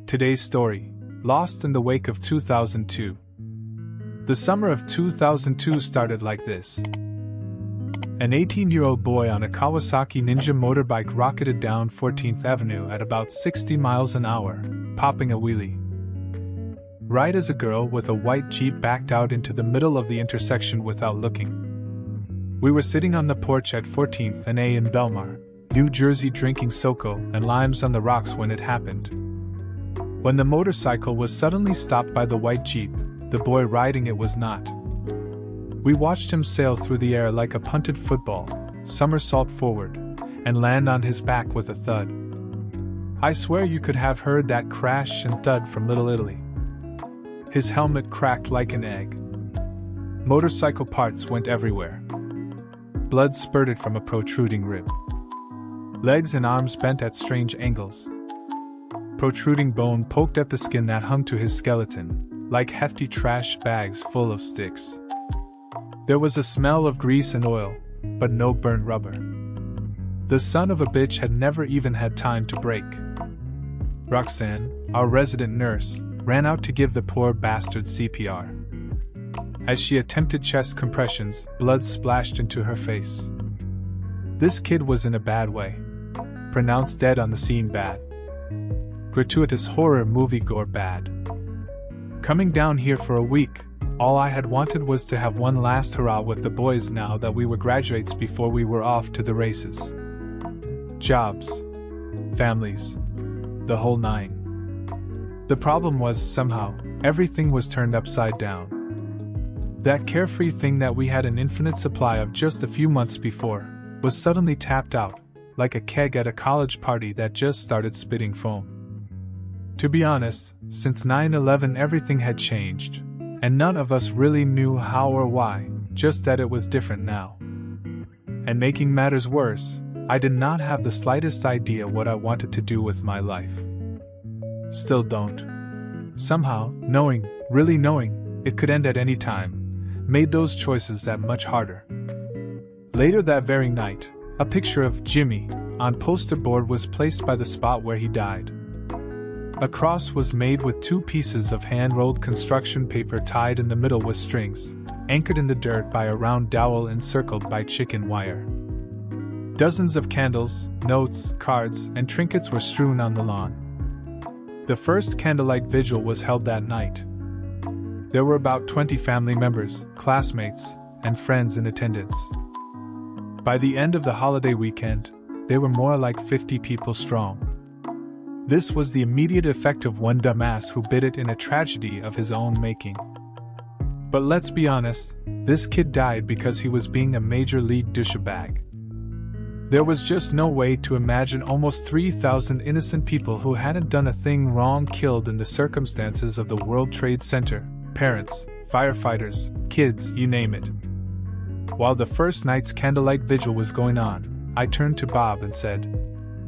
Today's story, lost in the wake of 2002. The summer of 2002 started like this. An 18-year-old boy on a Kawasaki Ninja motorbike rocketed down 14th Avenue at about 60 miles an hour, popping a wheelie. Right as a girl with a white Jeep backed out into the middle of the intersection without looking. We were sitting on the porch at 14th and A in Belmar, New Jersey, drinking SoCo and limes on the rocks when it happened. When the motorcycle was suddenly stopped by the white Jeep, the boy riding it was not. We watched him sail through the air like a punted football, somersault forward, and land on his back with a thud. I swear you could have heard that crash and thud from Little Italy. His helmet cracked like an egg. Motorcycle parts went everywhere. Blood spurted from a protruding rib. Legs and arms bent at strange angles. Protruding bone poked at the skin that hung to his skeleton, like hefty trash bags full of sticks. There was a smell of grease and oil, but no burnt rubber. The son of a bitch had never even had time to break. Roxanne, our resident nurse, ran out to give the poor bastard CPR. As she attempted chest compressions, blood splashed into her face. This kid was in a bad way. Pronounced dead on the scene bad. Gratuitous horror movie gore bad. Coming down here for a week, all I had wanted was to have one last hurrah with the boys now that we were graduates before we were off to the races. Jobs. Families. The whole nine. The problem was, somehow, everything was turned upside down. That carefree thing that we had an infinite supply of just a few months before, was suddenly tapped out, like a keg at a college party that just started spitting foam. To be honest, since 9/11 everything had changed, and none of us really knew how or why, just that it was different now. And making matters worse, I did not have the slightest idea what I wanted to do with my life. Still don't. Somehow, knowing, really knowing, it could end at any time, made those choices that much harder. Later that very night, a picture of Jimmy on poster board was placed by the spot where he died. A cross was made with two pieces of hand-rolled construction paper tied in the middle with strings, anchored in the dirt by a round dowel encircled by chicken wire. Dozens of candles, notes, cards, and trinkets were strewn on the lawn. The first candlelight vigil was held that night. There were about 20 family members, classmates, and friends in attendance. By the end of the holiday weekend, they were more like 50 people strong. This was the immediate effect of one dumbass who bit it in a tragedy of his own making. But let's be honest, this kid died because he was being a major league douchebag. There was just no way to imagine almost 3,000 innocent people who hadn't done a thing wrong killed in the circumstances of the World Trade Center, parents, firefighters, kids, you name it. While the first night's candlelight vigil was going on, I turned to Bob and said,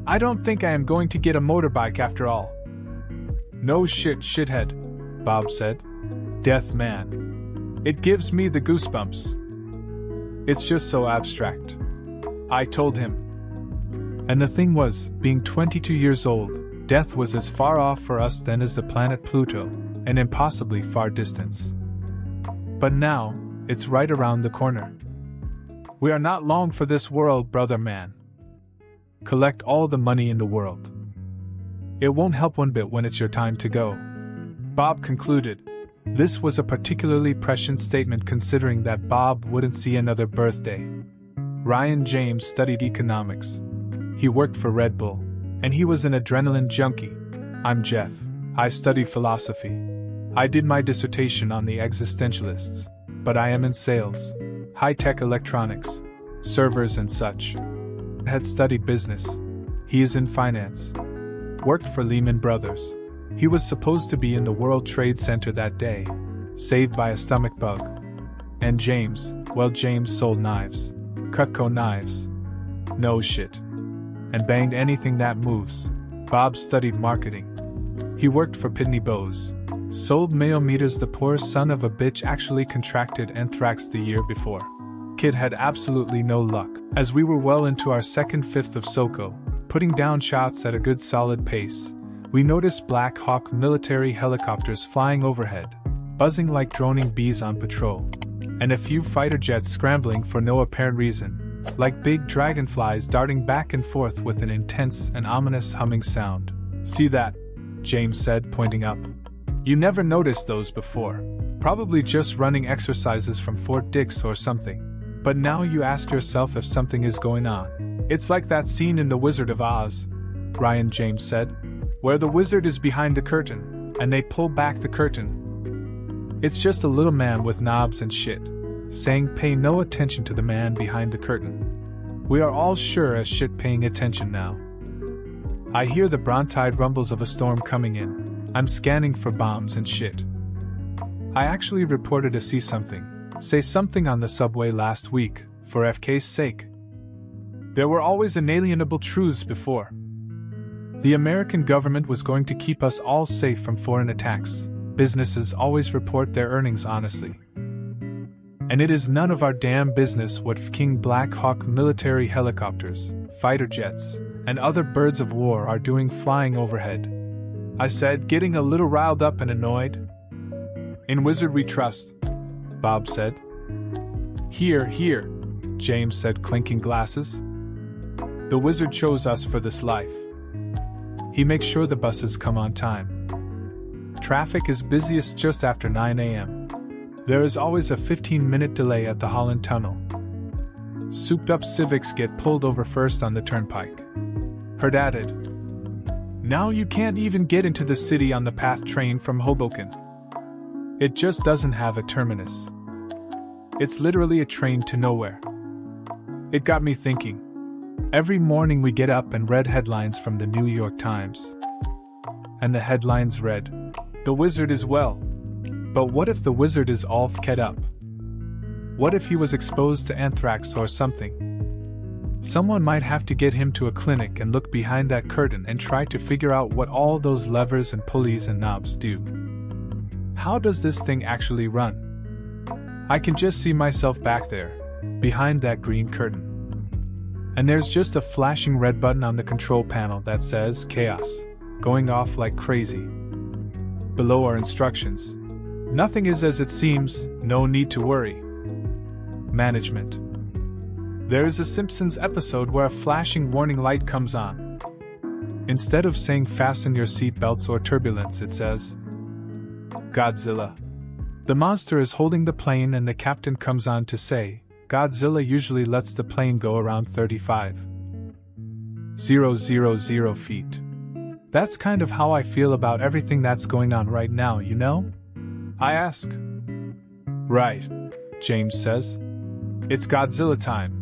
"I don't think I am going to get a motorbike after all." "No shit, shithead," Bob said. "Death man. It gives me the goosebumps. It's just so abstract," I told him. And the thing was, being 22 years old, death was as far off for us then as the planet Pluto, an impossibly far distance. But now, it's right around the corner. We are not long for this world, brother man. Collect all the money in the world. It won't help one bit when it's your time to go. Bob concluded. This was a particularly prescient statement considering that Bob wouldn't see another birthday. Ryan James studied economics. He worked for Red Bull, and he was an adrenaline junkie. I'm Jeff. I studied philosophy. I did my dissertation on the existentialists, but I am in sales, high-tech electronics, servers and such. Had studied business. He is in finance. Worked for Lehman Brothers. He was supposed to be in the World Trade Center that day, saved by a stomach bug. And James, well, James sold knives. Cutco knives. No shit. And banged anything that moves. Bob studied marketing. He worked for Pitney Bowes. Sold mayometers. The poor son of a bitch actually contracted anthrax the year before. Kid had absolutely no luck, as we were well into our second fifth of SoCo, putting down shots at a good solid pace, We noticed Black Hawk military helicopters flying overhead, buzzing like droning bees on patrol, and a few fighter jets scrambling for no apparent reason, like big dragonflies darting back and forth with an intense and ominous humming sound. "See that?" James said, pointing up. "You never noticed those before. Probably just running exercises from Fort Dix or something. But now you ask yourself if something is going on. It's like that scene in The Wizard of Oz," Ryan James said, "where the wizard is behind the curtain, and they pull back the curtain. It's just a little man with knobs and shit, saying pay no attention to the man behind the curtain. We are all sure as shit paying attention now. I hear the brown-tide rumbles of a storm coming in. I'm scanning for bombs and shit. I actually reported to see something, say something on the subway last week, for FK's sake. There were always inalienable truths before. The American government was going to keep us all safe from foreign attacks. Businesses always report their earnings honestly. And it is none of our damn business what King Black Hawk military helicopters, fighter jets, and other birds of war are doing flying overhead," I said, getting a little riled up and annoyed. "In Wizard we trust," Bob said. "Here, here," James said, clinking glasses. "The Wizard chose us for this life. He makes sure the buses come on time. Traffic is busiest just after 9 a.m. There is always a 15-minute delay at the Holland Tunnel. Souped-up Civics get pulled over first on the turnpike." Hurd added, "Now you can't even get into the city on the PATH train from Hoboken. It just doesn't have a terminus. It's literally a train to nowhere." It got me thinking. Every morning we get up and read headlines from the New York Times. And the headlines read, "The Wizard is well." But what if the Wizard is all fed up? What if he was exposed to anthrax or something? Someone might have to get him to a clinic and look behind that curtain and try to figure out what all those levers and pulleys and knobs do. How does this thing actually run? I can just see myself back there, behind that green curtain. And there's just a flashing red button on the control panel that says chaos, going off like crazy. Below are instructions. Nothing is as it seems, no need to worry. Management. There is a Simpsons episode where a flashing warning light comes on. Instead of saying fasten your seatbelts or turbulence, it says Godzilla. The monster is holding the plane and the captain comes on to say, Godzilla usually lets the plane go around 35,000 feet. That's kind of how I feel about everything that's going on right now, you know? I ask. Right, James says. It's Godzilla time.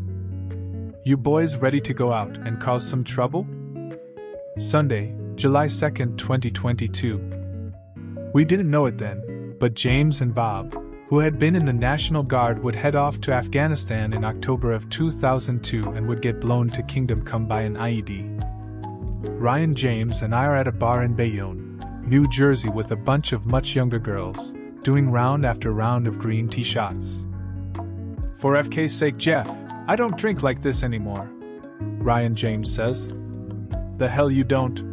You boys ready to go out and cause some trouble? Sunday, July 2nd, 2022. We didn't know it then, but James and Bob, who had been in the National Guard, would head off to Afghanistan in October of 2002 and would get blown to Kingdom Come by an IED. Ryan James and I are at a bar in Bayonne, New Jersey with a bunch of much younger girls, doing round after round of green tea shots. For FK's sake, Jeff, I don't drink like this anymore, Ryan James says. The hell you don't,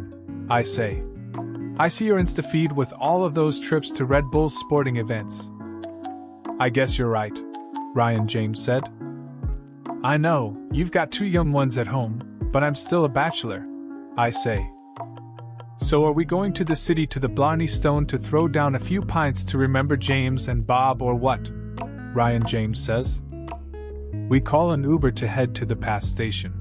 I say. I see your Insta feed with all of those trips to Red Bull's sporting events. I guess you're right, Ryan James said. I know, you've got 2 young ones at home, but I'm still a bachelor, I say. So are we going to the city to the Blarney Stone to throw down a few pints to remember James and Bob or what? Ryan James says. We call an Uber to head to the PATH station.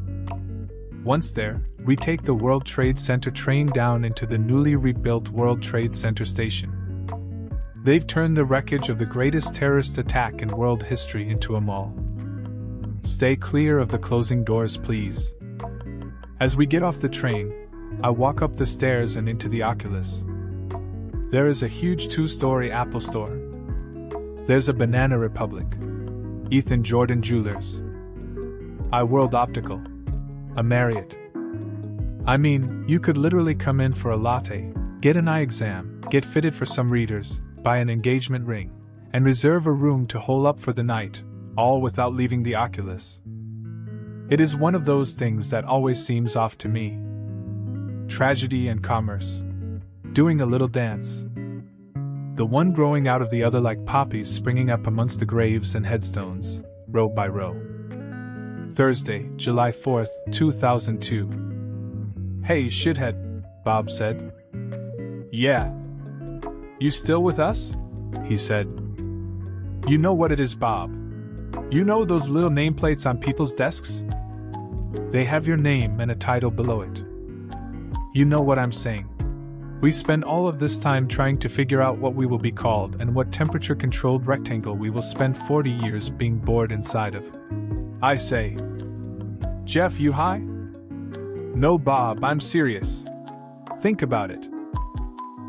Once there, we take the World Trade Center train down into the newly rebuilt World Trade Center station. They've turned the wreckage of the greatest terrorist attack in world history into a mall. Stay clear of the closing doors, please. As we get off the train, I walk up the stairs and into the Oculus. There is a huge 2-story Apple store. There's a Banana Republic, Ethan Jordan Jewelers, iWorld Optical, a Marriott. I mean, you could literally come in for a latte, get an eye exam, get fitted for some readers, buy an engagement ring, and reserve a room to hole up for the night, all without leaving the Oculus. It is one of those things that always seems off to me. Tragedy and commerce. doing a little dance. The one growing out of the other like poppies springing up amongst the graves and headstones, row by row. Thursday, July 4th, 2002. Hey, shithead, Bob said. Yeah. You still with us? He said. You know what it is, Bob. You know those little nameplates on people's desks? They have your name and a title below it. You know what I'm saying. We spend all of this time trying to figure out what we will be called and what temperature-controlled rectangle we will spend 40 years being bored inside of. I say, Jeff, you high? No, Bob, I'm serious. Think about it.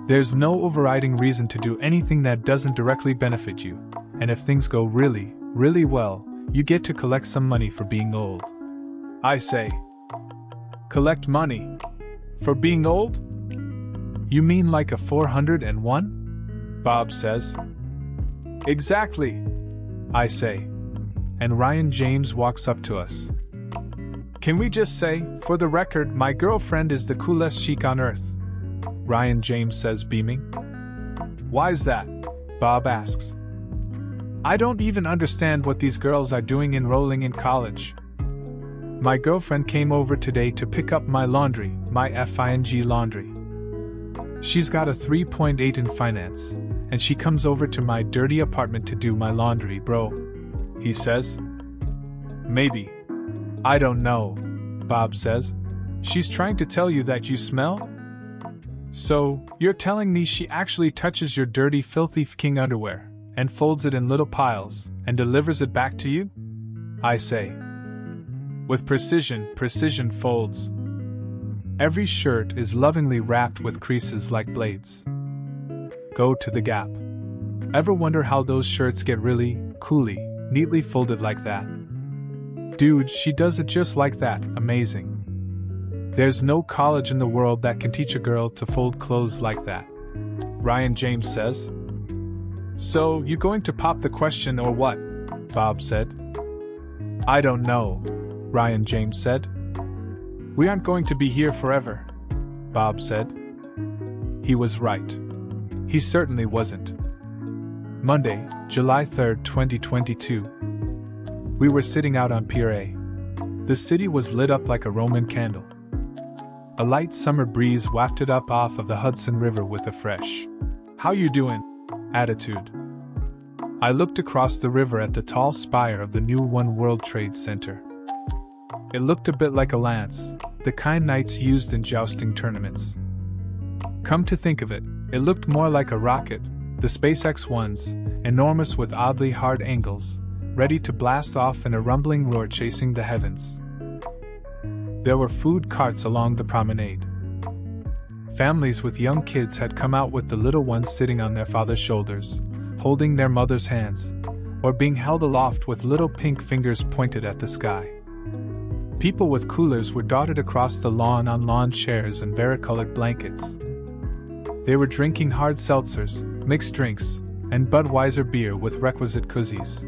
There's no overriding reason to do anything that doesn't directly benefit you, and if things go really, really well, you get to collect some money for being old. I say, collect money? For being old? You mean like a 401? Bob says. Exactly, I say. And Ryan James walks up to us. Can we just say, for the record, my girlfriend is the coolest chic on earth? Ryan James says, beaming. Why's that? Bob asks. I don't even understand what these girls are doing enrolling in college. My girlfriend came over today to pick up my laundry, my FING laundry. She's got a 3.8 in finance, and she comes over to my dirty apartment to do my laundry, bro. He says. Maybe. I don't know, Bob says. She's trying to tell you that you smell? So, you're telling me she actually touches your dirty, filthy king underwear, and folds it in little piles, and delivers it back to you? I say. With precision folds. Every shirt is lovingly wrapped with creases like blades. Go to the Gap. Ever wonder how those shirts get really, coolly, neatly folded like that? Dude, she does it just like that, amazing. There's no college in the world that can teach a girl to fold clothes like that. Ryan James says. So, you going to pop the question or what? Bob said. I don't know, Ryan James said. We aren't going to be here forever, Bob said. He was right. He certainly wasn't. Monday, July 3rd, 2022. We were sitting out on Pier A. The city was lit up like a Roman candle. A light summer breeze wafted up off of the Hudson River with a fresh, "How you doing?" attitude. I looked across the river at the tall spire of the new One World Trade Center. It looked a bit like a lance, the kind knights used in jousting tournaments. Come to think of it, it looked more like a rocket, the SpaceX ones, enormous with oddly hard angles, ready to blast off in a rumbling roar chasing the heavens. There were food carts along the promenade. Families with young kids had come out with the little ones sitting on their father's shoulders, holding their mother's hands, or being held aloft with little pink fingers pointed at the sky. People with coolers were dotted across the lawn on lawn chairs and varicolored blankets. They were drinking hard seltzers, mixed drinks, and Budweiser beer with requisite koozies.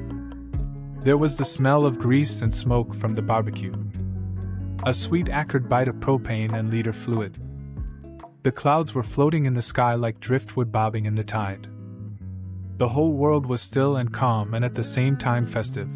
There was the smell of grease and smoke from the barbecue. A sweet acrid bite of propane and leader fluid. The clouds were floating in the sky like driftwood bobbing in the tide. The whole world was still and calm and at the same time festive.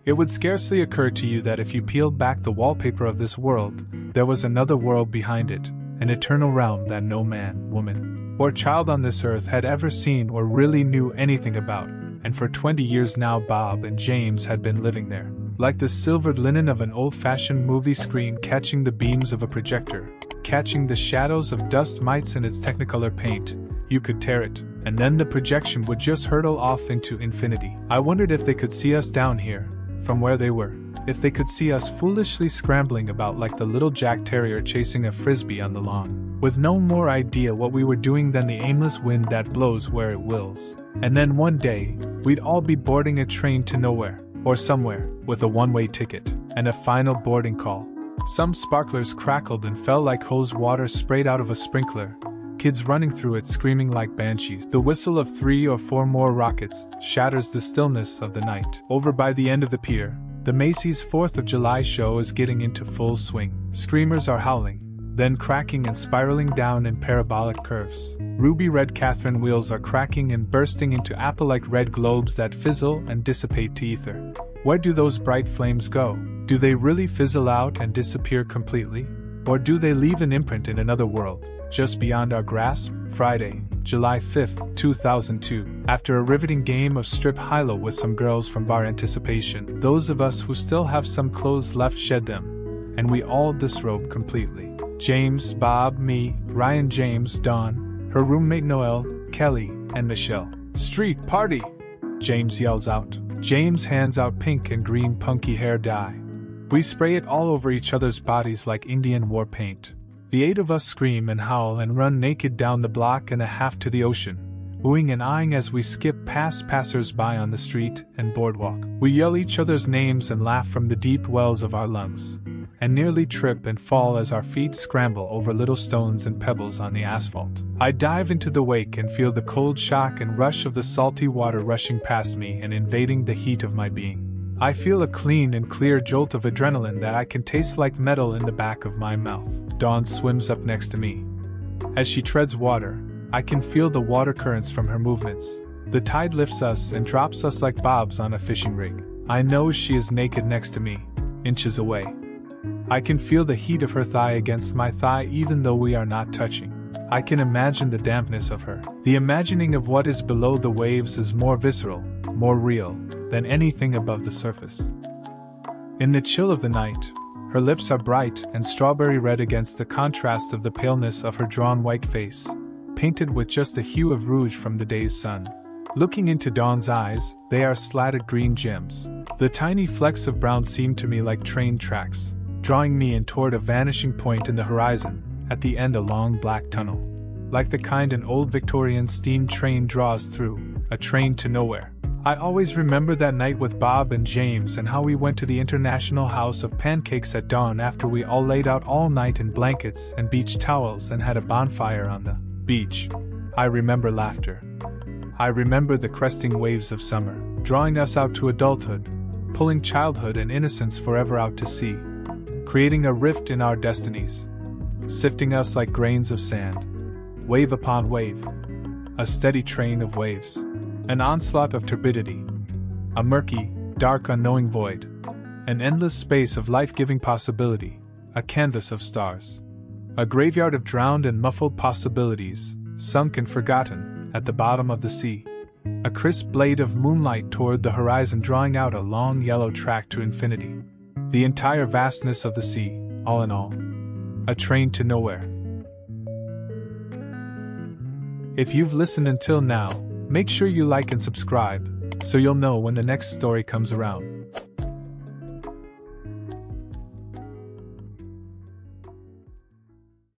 It would scarcely occur to you that if you peeled back the wallpaper of this world, there was another world behind it, an eternal realm that no man, woman, or child on this earth had ever seen or really knew anything about, and for 20 years now Bob and James had been living there, like the silvered linen of an old-fashioned movie screen catching the beams of a projector, catching the shadows of dust mites in its technicolor paint. You could tear it, and then the projection would just hurtle off into infinity. I wondered if they could see us down here, from where they were, if they could see us foolishly scrambling about like the little Jack Terrier chasing a frisbee on the lawn, with no more idea what we were doing than the aimless wind that blows where it wills. And then one day, we'd all be boarding a train to nowhere, or somewhere, with a one-way ticket, and a final boarding call. Some sparklers crackled and fell like hose water sprayed out of a sprinkler, kids running through it screaming like banshees. The whistle of 3 or 4 more rockets shatters the stillness of the night. Over by the end of the pier, the Macy's 4th of July show is getting into full swing. Screamers are howling, then cracking and spiraling down in parabolic curves. Ruby-red Catherine wheels are cracking and bursting into apple-like red globes that fizzle and dissipate to ether. Where do those bright flames go? Do they really fizzle out and disappear completely? Or do they leave an imprint in another world, just beyond our grasp? Friday, July 5, 2002. After a riveting game of strip high-low with some girls from Bar Anticipation, those of us who still have some clothes left shed them, and we all disrobe completely. James, Bob, me, Ryan, James, Dawn, her roommate Noelle, Kelly, and Michelle. Street party! James yells out. James hands out pink and green punky hair dye. We spray it all over each other's bodies like Indian war paint. The 8 of us scream and howl and run naked down the block and a half to the ocean, oohing and eyeing as we skip past passers-by on the street and boardwalk. We yell each other's names and laugh from the deep wells of our lungs, and nearly trip and fall as our feet scramble over little stones and pebbles on the asphalt. I dive into the wake and feel the cold shock and rush of the salty water rushing past me and invading the heat of my being. I feel a clean and clear jolt of adrenaline that I can taste like metal in the back of my mouth. Dawn swims up next to me. As she treads water, I can feel the water currents from her movements. The tide lifts us and drops us like bobs on a fishing rig. I know she is naked next to me, inches away. I can feel the heat of her thigh against my thigh even though we are not touching. I can imagine the dampness of her. The imagining of what is below the waves is more visceral, more real, than anything above the surface. In the chill of the night, her lips are bright and strawberry red against the contrast of the paleness of her drawn white face, painted with just a hue of rouge from the day's sun. Looking into Dawn's eyes, they are slatted green gems. The tiny flecks of brown seem to me like train tracks, drawing me in toward a vanishing point in the horizon, at the end a long black tunnel. Like the kind an old Victorian steam train draws through, a train to nowhere. I always remember that night with Bob and James and how we went to the International House of Pancakes at dawn after we all laid out all night in blankets and beach towels and had a bonfire on the beach. I remember laughter. I remember the cresting waves of summer, drawing us out to adulthood, pulling childhood and innocence forever out to sea, creating a rift in our destinies, sifting us like grains of sand, wave upon wave, a steady train of waves. An onslaught of turbidity, a murky, dark unknowing void, an endless space of life-giving possibility, a canvas of stars. A graveyard of drowned and muffled possibilities, sunk and forgotten, at the bottom of the sea. A crisp blade of moonlight toward the horizon drawing out a long yellow track to infinity. The entire vastness of the sea, all in all. A train to nowhere. If you've listened until now, make sure you like and subscribe, so you'll know when the next story comes around.